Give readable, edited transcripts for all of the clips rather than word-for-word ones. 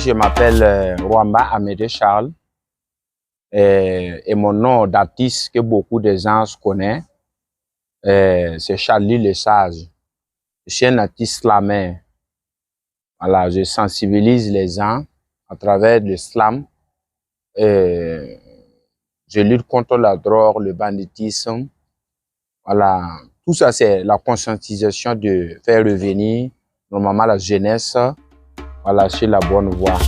je m'appelle Rwamba Amédée Charles et mon nom d'artiste que beaucoup de gens connaissent, c'est Charlie Le Sage. Je suis un artiste slammer. Voilà, je sensibilise les gens à travers le slam. Je lutte contre la drogue, le banditisme. Voilà, tout ça c'est la conscientisation de faire revenir normalement la jeunesse, voilà, sur la bonne voie.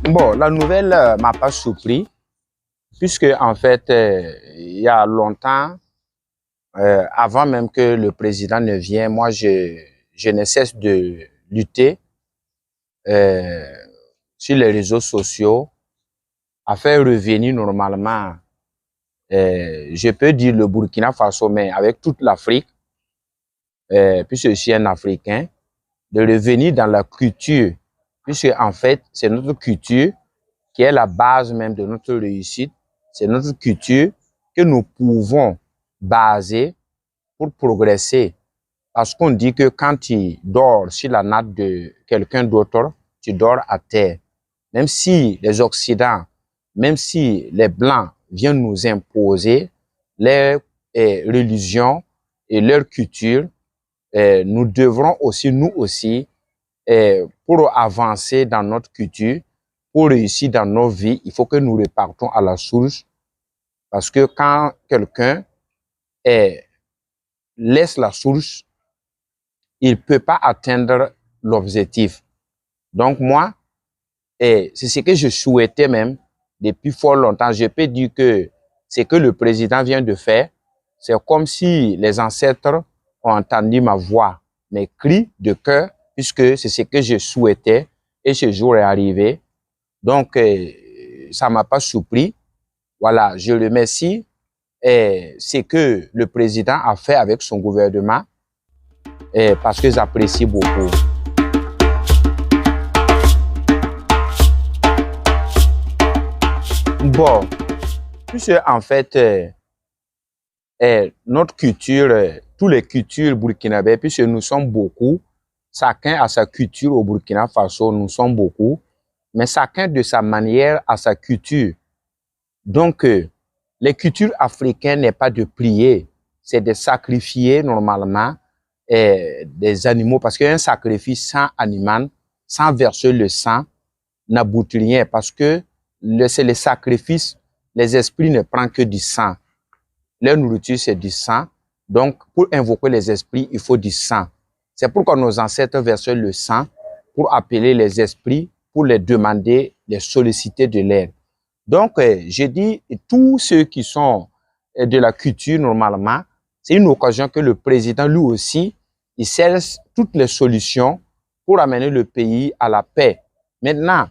Bon, la nouvelle m'a pas surpris, puisque en fait, il y a longtemps, avant même que le président ne vienne, moi je ne cesse de lutter sur les réseaux sociaux à faire revenir normalement, je peux dire le Burkina Faso, mais avec toute l'Afrique, puisque je suis un Africain, de revenir dans la culture, puisque en fait, c'est notre culture qui est la base même de notre réussite. C'est notre culture que nous pouvons baser pour progresser. Parce qu'on dit que quand tu dors sur la natte de quelqu'un d'autre, tu dors à terre. Même si les Occidents, même si les Blancs viennent nous imposer leurs religions et leur culture, nous devrons aussi, nous aussi, pour avancer dans notre culture, pour réussir dans nos vies, il faut que nous repartons à la source. Parce que quand quelqu'un laisse la source, il ne peut pas atteindre l'objectif. Donc moi, c'est ce que je souhaitais même depuis fort longtemps. Je peux dire que ce que le président vient de faire, c'est comme si les ancêtres ont entendu ma voix, mes cris de cœur, puisque c'est ce que je souhaitais et ce jour est arrivé. Donc, ça m'a pas surpris. Voilà, je remercie ce que le président a fait avec son gouvernement parce que j'apprécie beaucoup. Bon, puisque en fait, notre culture, toutes les cultures burkinabées, puisque nous sommes beaucoup, chacun a sa culture au Burkina Faso, nous sommes beaucoup, mais chacun de sa manière a sa culture. Donc, les cultures africaines n'est pas de prier, c'est de sacrifier normalement des animaux, parce qu'un sacrifice sans animal, sans verser le sang, n'aboutit rien, parce que c'est les sacrifices, les esprits ne prennent que du sang. Leur nourriture, c'est du sang. Donc, pour invoquer les esprits, il faut du sang. C'est pourquoi nos ancêtres versaient le sang pour appeler les esprits, pour les demander, les solliciter de l'aide. Donc, je dis, tous ceux qui sont de la culture, normalement, c'est une occasion que le président, lui aussi, il cherche toutes les solutions pour amener le pays à la paix. Maintenant,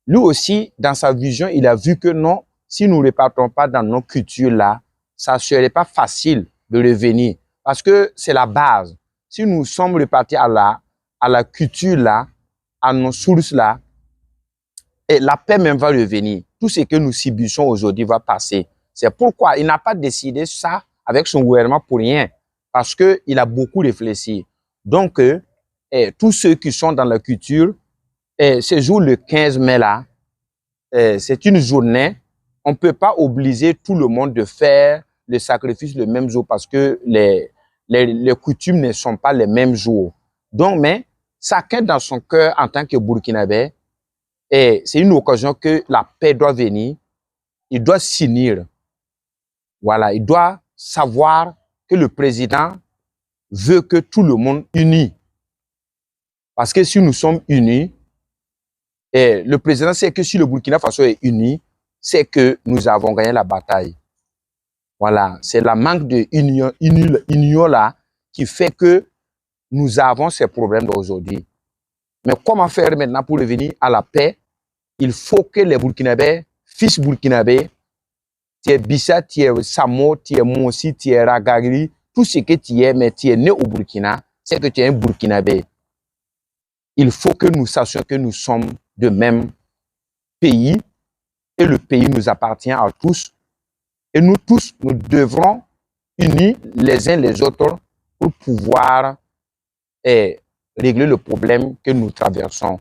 lui aussi, dans sa vision, il a vu que non, si nous ne repartons pas dans nos cultures-là, ça ne serait pas facile de revenir. Parce que c'est la base. Si nous sommes repartis à la culture-là, à nos sources-là, et la paix même va revenir. Tout ce que nous subissons aujourd'hui va passer. C'est pourquoi il n'a pas décidé ça avec son gouvernement pour rien. Parce qu'il a beaucoup réfléchi. Donc, tous ceux qui sont dans la culture, ce jour le 15 mai là, c'est une journée, on ne peut pas obliger tout le monde de faire le sacrifice le même jour parce que les coutumes ne sont pas les mêmes jours. Donc, mais chacun dans son cœur en tant que Burkinabé, c'est une occasion que la paix doit venir, il doit s'unir. Voilà, il doit savoir que le président veut que tout le monde uni. Parce que si nous sommes unis, le président sait que si le Burkina Faso est uni, c'est que nous avons gagné la bataille. Voilà, c'est la manque de union là qui fait que nous avons ces problèmes d'aujourd'hui. Mais comment faire maintenant pour revenir à la paix? Il faut que les Burkinabés, fils burkinabés, tu es Bissa, tu es Samo, tu es Mossi, tu es Ragagri, tout ce que tu es, mais tu es né au Burkina, c'est que tu es un Burkinabé. Il faut que nous sachions que nous sommes de même pays et le pays nous appartient à tous. Et nous tous, nous devrons, unis les uns les autres, pour pouvoir régler le problème que nous traversons.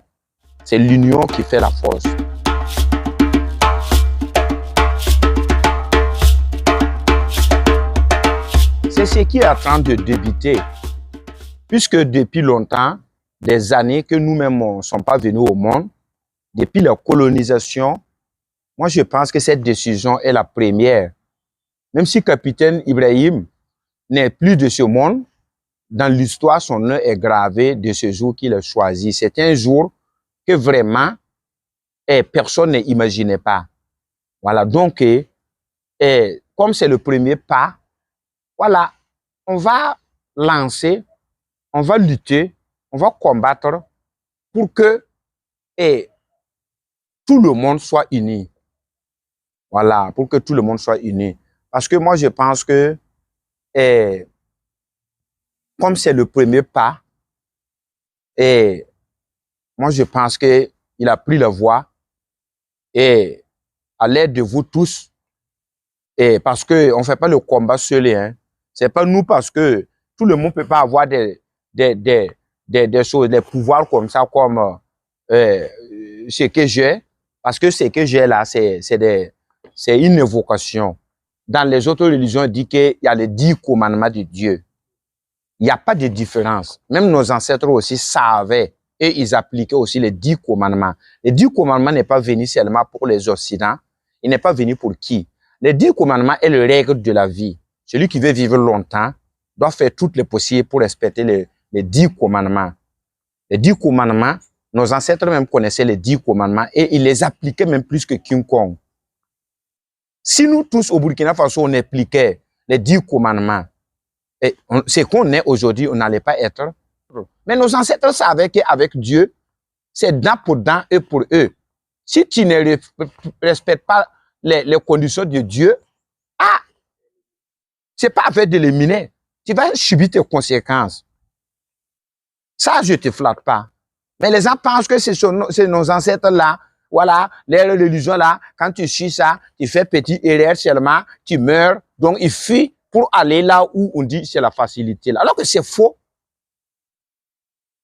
C'est l'union qui fait la force. C'est ce qui est en train de débuter, puisque depuis longtemps, des années que nous-mêmes ne sommes pas venus au monde, depuis la colonisation, moi je pense que cette décision est la première. Même si capitaine Ibrahim n'est plus de ce monde, dans l'histoire, son nom est gravé de ce jour qu'il a choisi. C'est un jour que vraiment personne n'imaginait pas. Voilà, donc, comme c'est le premier pas, voilà, on va lancer, on va lutter, on va combattre pour que tout le monde soit uni. Voilà, pour que tout le monde soit uni. Parce que moi, je pense que, comme c'est le premier pas, moi, je pense qu'il a pris la voie et à l'aide de vous tous, parce qu'on ne fait pas le combat seul, hein. C'est pas nous parce que tout le monde peut pas avoir des choses, des pouvoirs comme ça, comme ce que j'ai. Parce que ce que j'ai là, c'est une évocation. Dans les autres religions, on dit qu'il y a les 10 commandements de Dieu. Il n'y a pas de différence. Même nos ancêtres aussi savaient et ils appliquaient aussi les 10 commandements. Les 10 commandements n'est pas venu seulement pour les Occidents. Il n'est pas venu pour qui? Les 10 commandements est le règle de la vie. Celui qui veut vivre longtemps doit faire toutes les possibles pour respecter les 10 commandements. Les 10 commandements, nos ancêtres même connaissaient les 10 commandements et ils les appliquaient même plus que quiconque. Si nous tous au Burkina Faso, on appliquait les 10 commandements, ce qu'on est aujourd'hui, on n'allait pas être. Mais nos ancêtres savaient qu'avec Dieu, c'est dent pour dent et pour eux. Si tu ne respectes pas les conditions de Dieu, c'est pas avec de l'éliminer. Tu vas subir tes conséquences. Ça, je te flatte pas. Mais les gens pensent que c'est nos ancêtres-là, voilà, les religions-là, quand tu suis ça, tu fais petit erreur seulement, tu meurs. Donc, il fuit pour aller là où on dit c'est la facilité. Alors que c'est faux.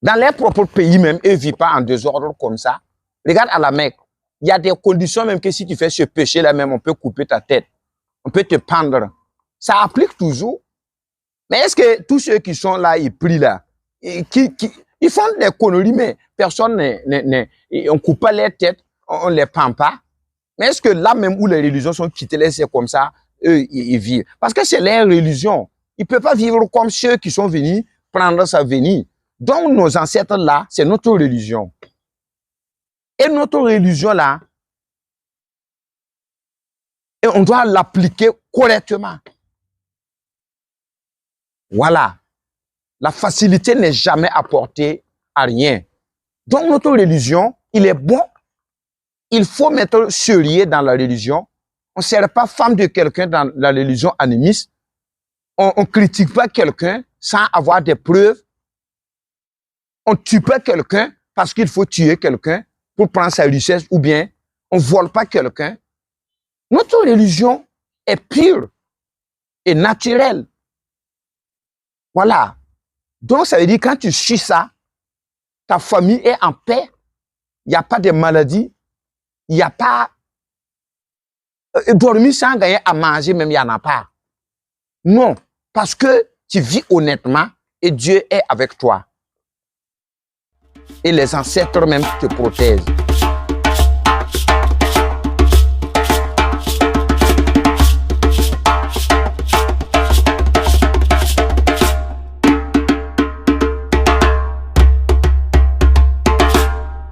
Dans leur propre pays même, eux ne vivent pas en désordre comme ça. Regarde à la Mecque. Il y a des conditions même que si tu fais ce péché-là même, on peut couper ta tête. On peut te pendre. Ça applique toujours. Mais est-ce que tous ceux qui sont là, ils prient là, ils font des conneries, mais personne on coupe pas les têtes, on les pend pas. Mais est-ce que là même où les religions sont quittées, c'est comme ça, eux, ils vivent? Parce que c'est leur religion. Ils ne peuvent pas vivre comme ceux qui sont venus prendre sa venue. Donc nos ancêtres là, c'est notre religion. Et notre religion là, et on doit l'appliquer correctement. Voilà. La facilité n'est jamais apportée à rien. Donc notre religion, il est bon. Il faut mettre sérieux dans la religion. On ne sert pas femme de quelqu'un dans la religion animiste. On ne critique pas quelqu'un sans avoir des preuves. On ne tue pas quelqu'un parce qu'il faut tuer quelqu'un pour prendre sa richesse, ou bien on ne vole pas quelqu'un. Notre religion est pure et naturelle. Voilà. Donc, ça veut dire quand tu suis ça, ta famille est en paix. Il n'y a pas de maladie. Il n'y a pas... dormir sans gagner à manger, même il n'y en a pas. Non, parce que tu vis honnêtement et Dieu est avec toi. Et les ancêtres même te protègent.